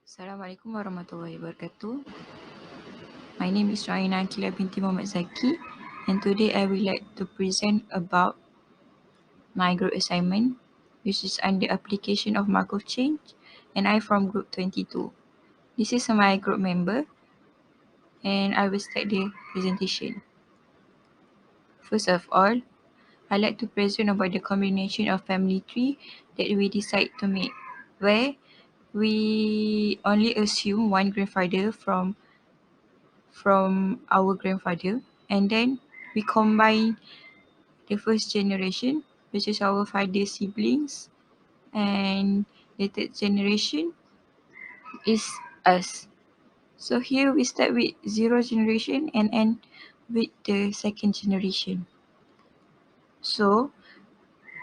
Assalamualaikum warahmatullahi wabarakatuh. My name is Raina Akila binti Muhammad Zaki, and today I would like to present about my group assignment, which is under application of Markov change, and I from group 22. This is my group member, and I will start the presentation. First of all, I like to present about the combination of family tree that we decide to make, where we only assume one grandfather from our grandfather, and then we combine the first generation, which is our father's siblings, and the third generation is us. So here we start with 0 generation and end with the second generation. So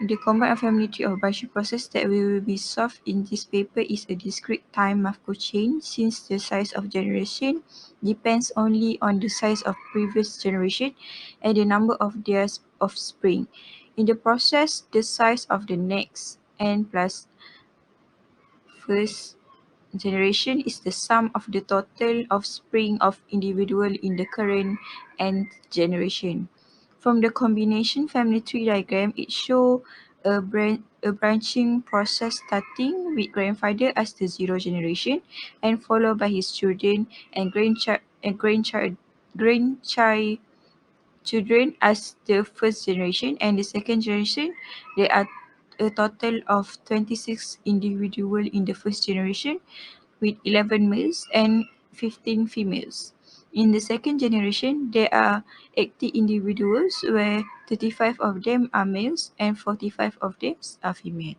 the combined family tree of branching process that will be solved in this paper is a discrete time Markov chain, since the size of generation depends only on the size of previous generation and the number of their offspring. In the process, the size of the next n plus first generation is the sum of the total offspring of individual in the current nth generation. From the combination family tree diagram, it shows a branching process starting with grandfather as the 0 generation and followed by his children and grandchild children as the first generation, and the second generation. There are a total of 26 individuals in the first generation with 11 males and 15 females. In the second generation, there are 80 individuals where 35 of them are males and 45 of them are female.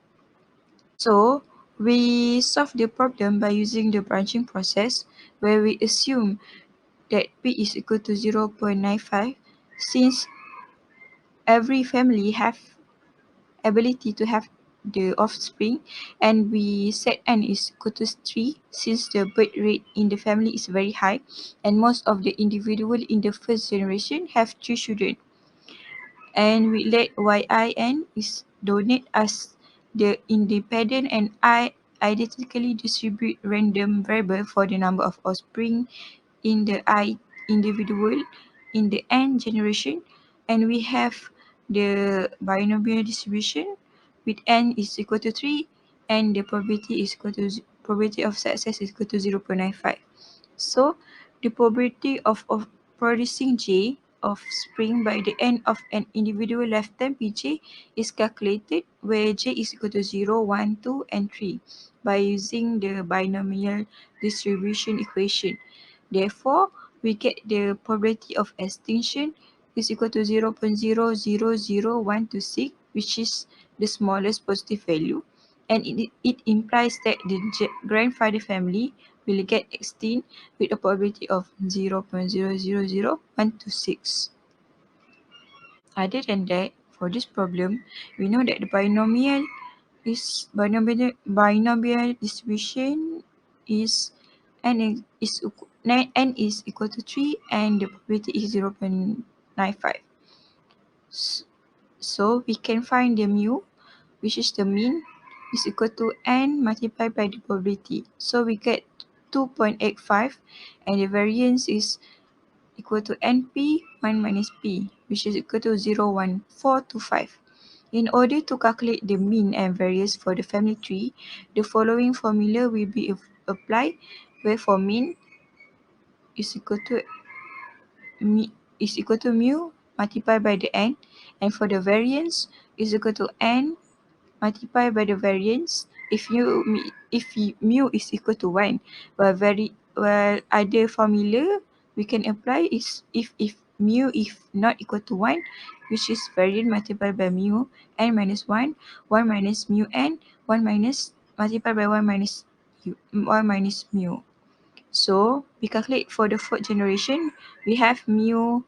So we solve the problem by using the branching process, where we assume that P is equal to 0.95, since every family have ability to have the offspring, and we set n is equal to 3 since the birth rate in the family is very high and most of the individual in the first generation have 3 children, and we let yin is donate as the independent and identically distribute random variable for the number of offspring in the individual in the n generation, and we have the binomial distribution with n is equal to 3 and the probability of success is equal to 0.95. So the probability of producing J offspring by the end of an individual lifetime Pj is calculated, where J is equal to 0, 1, 2 and 3 by using the binomial distribution equation. Therefore, we get the probability of extinction is equal to 0.000126, which is the smallest positive value, and it implies that the grandfather family will get extinct with a probability of 0.000126. Other than that, for this problem, we know that the binomial distribution is n is equal to 3 and the probability is 0.95. So we can find the mu, which is the mean, is equal to n multiplied by the probability. So we get 2.85, and the variance is equal to np 1 minus p, which is equal to 0.1425. In order to calculate the mean and variance for the family tree, the following formula will be applied, where for mean is equal to mu multiplied by the n, and for the variance is equal to n multiplied by the variance if mu is equal to 1. While other formula we can apply is if mu is not equal to 1, which is variance multiplied by mu n minus 1, 1 minus mu n, 1 minus multiplied by 1 minus mu. So we calculate for the fourth generation, we have mu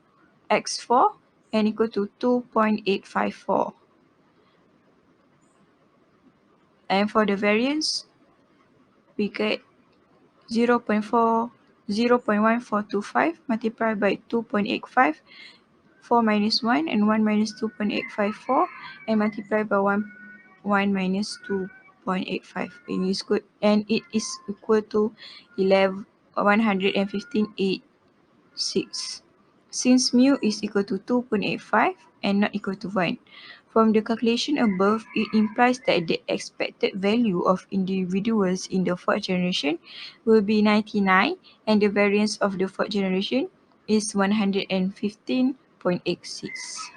x4 and equal to 2.854. And for the variance, we get 0.1425 multiplied by 2.85, 4 minus 1 and 1 minus 2.854, and multiplied by 1 minus 2.854. 0.85 and it is equal to 115.86. Since mu is equal to 2.85 and not equal to 1. From the calculation above, it implies that the expected value of individuals in the fourth generation will be 99 and the variance of the fourth generation is 115.86.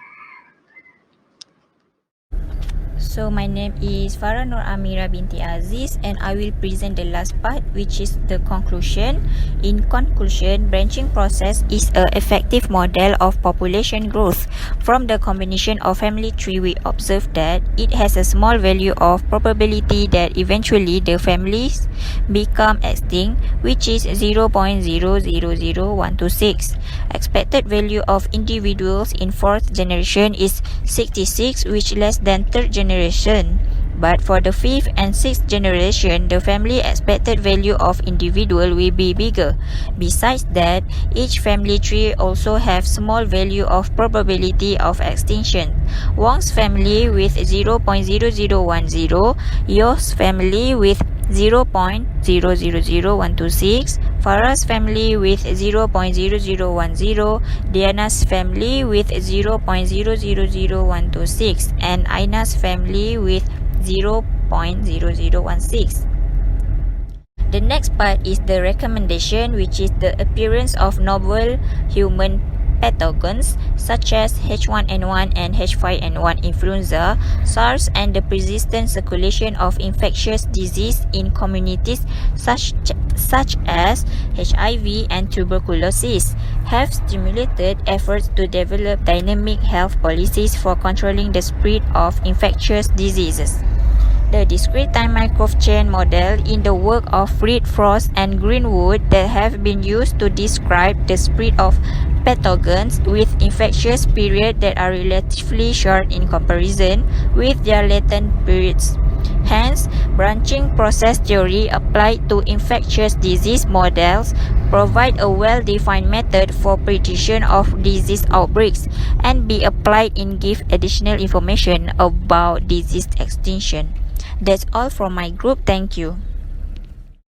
So my name is Farah Nur Amira binti Aziz and I will present the last part, which is the conclusion. In conclusion, branching process is an effective model of population growth. From the combination of family tree, we observe that it has a small value of probability that eventually the families become extinct, which is 0.000126. Expected value of individuals in fourth generation is 66, which less than third generation. But for the fifth and sixth generation, the family expected value of individual will be bigger. Besides that, each family tree also have small value of probability of extinction. Wang's family with 0.00010, Yo's family with 0.000126, Farah's family with 0.0010, Diana's family with 0.000126, and Aina's family with 0.0016. The next part is the recommendation, which is the appearance of novel human pathogens such as H1N1 and H5N1 influenza, SARS, and the persistent circulation of infectious disease in communities such as HIV and tuberculosis, have stimulated efforts to develop dynamic health policies for controlling the spread of infectious diseases. The discrete time Markov chain model in the work of Reed, Frost, and Greenwood that have been used to describe the spread of pathogens with infectious periods that are relatively short in comparison with their latent periods. Hence, branching process theory applied to infectious disease models provide a well-defined method for prediction of disease outbreaks and be applied in give additional information about disease extinction. That's all from my group. Thank you.